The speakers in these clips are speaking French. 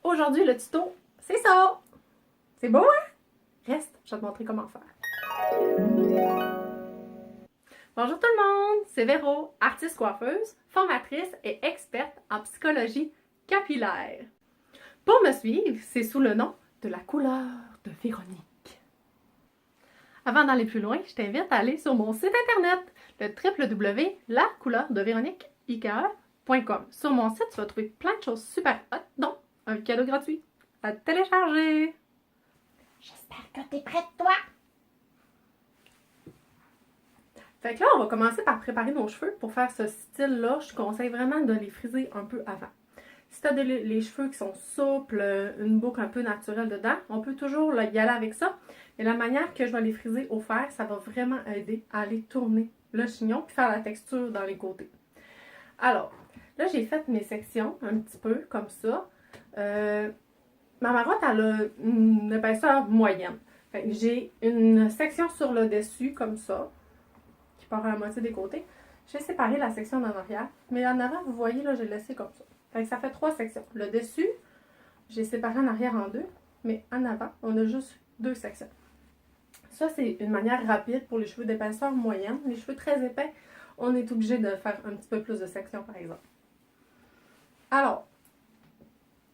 Aujourd'hui, le tuto, c'est ça! C'est beau, hein? Reste, je vais te montrer comment faire. Bonjour tout le monde, c'est Véro, artiste coiffeuse, formatrice et experte en psychologie capillaire. Pour me suivre, c'est sous le nom de la couleur de Véronique. Avant d'aller plus loin, je t'invite à aller sur mon site internet, le www.lacouleuredevéronique.com. Sur mon site, tu vas trouver plein de choses super hot, dont un cadeau gratuit à télécharger. J'espère que t'es prête, toi! Fait que là, on va commencer par préparer nos cheveux. Pour faire ce style-là, je te conseille vraiment de les friser un peu avant. Si tu as les cheveux qui sont souples, une boucle un peu naturelle dedans, on peut toujours y aller avec ça. Mais la manière que je vais les friser au fer, ça va vraiment aider à aller tourner le chignon puis faire la texture dans les côtés. Alors, là, j'ai fait mes sections un petit peu comme ça. Ma marotte, elle a une épaisseur moyenne. J'ai une section sur le dessus comme ça, qui part à la moitié des côtés. J'ai séparé la section d'en arrière, mais en avant, vous voyez, là, j'ai laissé comme ça. Ça fait 3 sections. Le dessus, j'ai séparé en arrière en 2, mais en avant, on a juste 2 sections. Ça, c'est une manière rapide pour les cheveux d'épaisseur moyenne. Les cheveux très épais, on est obligé de faire un petit peu plus de sections, par exemple. Alors,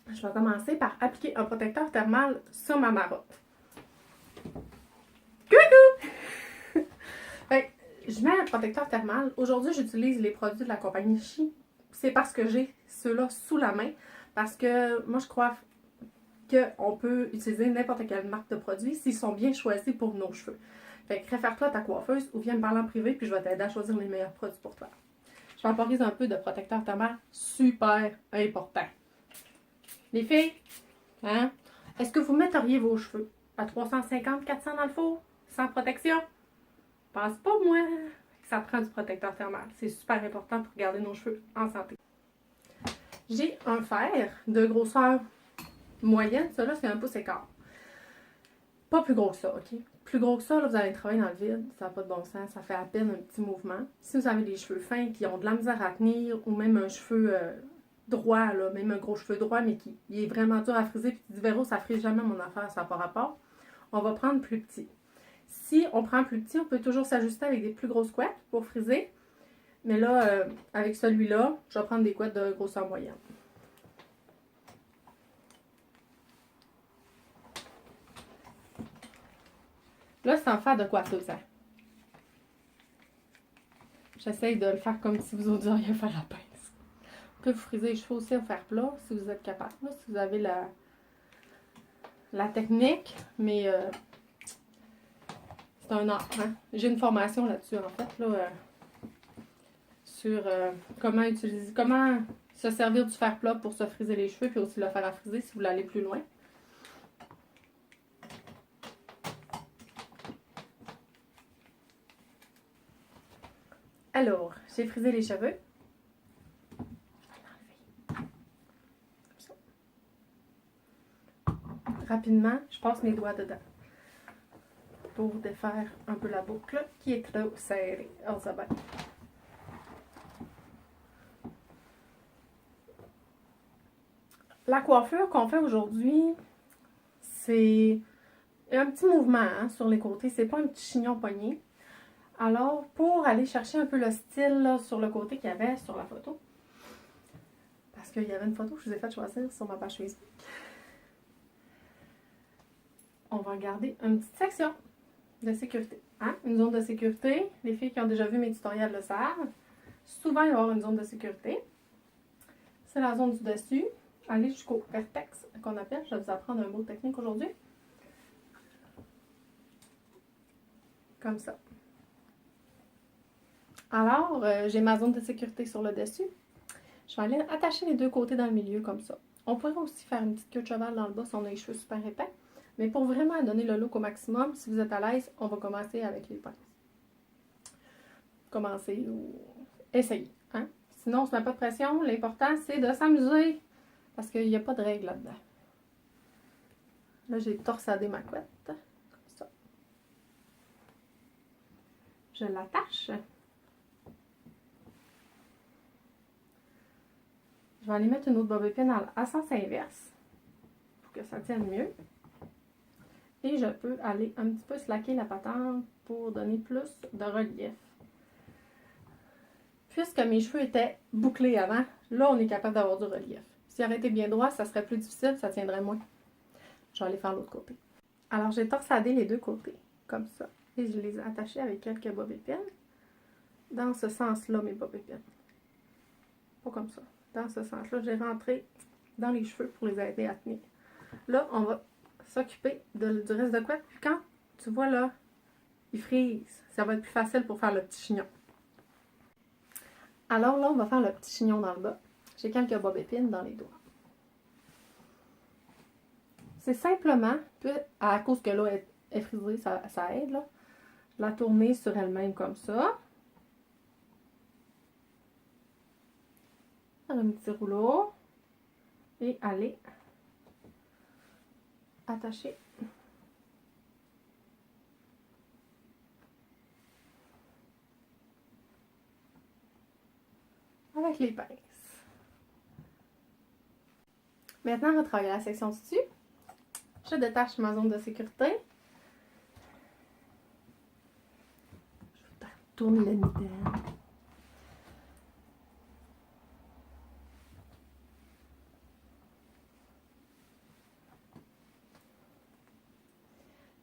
je vais commencer par appliquer un protecteur thermal sur ma marotte. Coucou! Je mets un protecteur thermal. Aujourd'hui, j'utilise les produits de la compagnie Chi. C'est parce que j'ai ceux-là sous la main. Parce que moi, je crois qu'on peut utiliser n'importe quelle marque de produits s'ils sont bien choisis pour nos cheveux. Fait que réfère-toi à ta coiffeuse ou viens me parler en privé puis je vais t'aider à choisir les meilleurs produits pour toi. Je vaporise un peu de protecteur thermal super important. Les filles, hein? Est-ce que vous metteriez vos cheveux à 350-400 dans le four sans protection? Pense pas, moi, que ça prend du protecteur thermal. C'est super important pour garder nos cheveux en santé. J'ai un fer de grosseur moyenne. Ça, là, c'est 1 pouce et quart. Pas plus gros que ça, OK? Plus gros que ça, là, vous allez travailler dans le vide. Ça n'a pas de bon sens. Ça fait à peine un petit mouvement. Si vous avez des cheveux fins qui ont de la misère à tenir ou même un cheveu droit, là, même un gros cheveu droit, mais qui est vraiment dur à friser, puis tu dis, Véro, ça frise jamais mon affaire, ça n'a pas rapport. On va prendre plus petit. Si on prend plus petit, on peut toujours s'ajuster avec des plus grosses couettes pour friser. Mais là, avec celui-là, je vais prendre des couettes de grosseur moyenne. Là, c'est en faire de coiffeuse, hein? J'essaye de le faire comme si vous oseriez faire la pince. On peut vous friser les cheveux aussi au fer plat, si vous êtes capable. Là, si vous avez la technique, mais c'est un art, hein? J'ai une formation là-dessus, en fait, là, sur comment se servir du fer plat pour se friser les cheveux, puis aussi le faire à friser si vous voulez aller plus loin. Alors, j'ai frisé les cheveux. Rapidement, je passe mes doigts dedans pour défaire un peu la boucle qui est trop serrée. Oh, ça va. La coiffure qu'on fait aujourd'hui, c'est un petit mouvement hein, sur les côtés. C'est pas un petit chignon poigné. Alors, pour aller chercher un peu le style là, sur le côté qu'il y avait sur la photo, parce qu'il y avait une photo que je vous ai fait choisir sur ma page Facebook, on va garder une petite section de sécurité. Hein? Une zone de sécurité, les filles qui ont déjà vu mes tutoriels le savent. Souvent, il va y avoir une zone de sécurité. C'est la zone du dessus. Allez jusqu'au vertex qu'on appelle. Je vais vous apprendre un mot technique aujourd'hui. Comme ça. Alors, j'ai ma zone de sécurité sur le dessus. Je vais aller attacher les 2 côtés dans le milieu comme ça. On pourrait aussi faire une petite queue de cheval dans le bas si on a les cheveux super épais. Mais pour vraiment donner le look au maximum, si vous êtes à l'aise, on va commencer avec les pinces. Commencer ou essayer. Hein? Sinon, on ne se met pas de pression. L'important, c'est de s'amuser. Parce qu'il n'y a pas de règle là-dedans. Là, j'ai torsadé ma couette. Comme ça. Je l'attache. Je vais aller mettre une autre bobby pin à sens inverse. pour que ça tienne mieux. Et je peux aller un petit peu slacker la patente pour donner plus de relief. Puisque mes cheveux étaient bouclés avant, là, on est capable d'avoir du relief. S'il aurait été bien droit, ça serait plus difficile, ça tiendrait moins. Je vais aller faire l'autre côté. Alors, j'ai torsadé les deux côtés, comme ça. Et je les ai attachés avec quelques bobépines. Dans ce sens-là, mes bobépines. Pas comme ça. Dans ce sens-là, j'ai rentré dans les cheveux pour les aider à tenir. Là, on va s'occuper du reste de couette. Puis quand tu vois là, il frise, ça va être plus facile pour faire le petit chignon. Alors là, on va faire le petit chignon dans le bas. J'ai quelques bobépines dans les doigts. C'est simplement, puis à cause que l'eau est frisée, ça aide, là, la tourner sur elle-même comme ça. Faire un petit rouleau. Et aller attacher avec les pinces. Maintenant, on va travailler la section dessus. Je détache ma zone de sécurité. Je vais tourner le mitaine.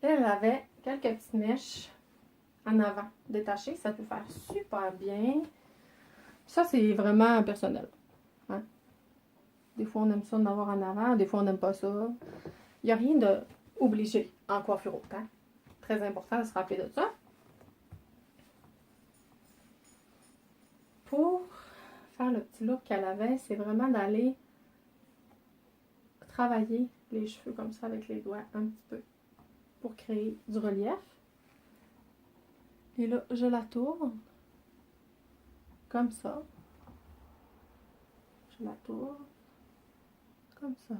Elle avait quelques petites mèches en avant détachées. Ça peut faire super bien. Ça, c'est vraiment personnel. Hein? Des fois, on aime ça d'en avoir en avant. Des fois, on n'aime pas ça. Il n'y a rien d'obligé en coiffure haute. Hein? Très important de se rappeler de ça. Pour faire le petit look qu'elle avait, c'est vraiment d'aller travailler les cheveux comme ça avec les doigts un petit peu pour créer du relief. Et là, je la tourne comme ça. Je la tourne comme ça.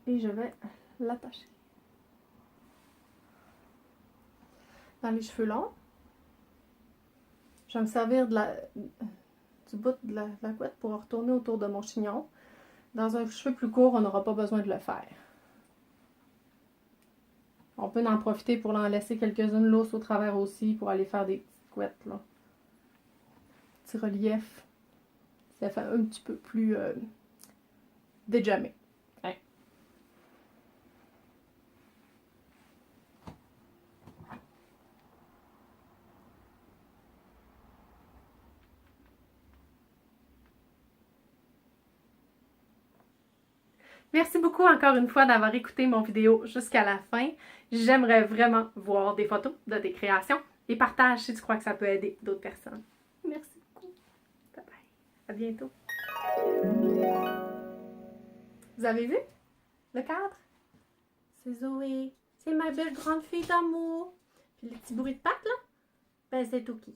Et je vais l'attacher. Dans les cheveux longs, je vais me servir du bout de la couette pour retourner autour de mon chignon. Dans un cheveu plus court, on n'aura pas besoin de le faire. On peut en profiter pour en laisser quelques-unes lousses au travers aussi pour aller faire des petites couettes, là. Petit relief. Ça fait un petit peu plus déjamé. Hein? Merci beaucoup encore une fois d'avoir écouté mon vidéo jusqu'à la fin. J'aimerais vraiment voir des photos de tes créations et partage si tu crois que ça peut aider d'autres personnes. Merci beaucoup. Bye bye. À bientôt. Vous avez vu le cadre? C'est Zoé. C'est ma belle grande fille d'amour. Puis les petits bruits de pattes là, ben c'est Toki.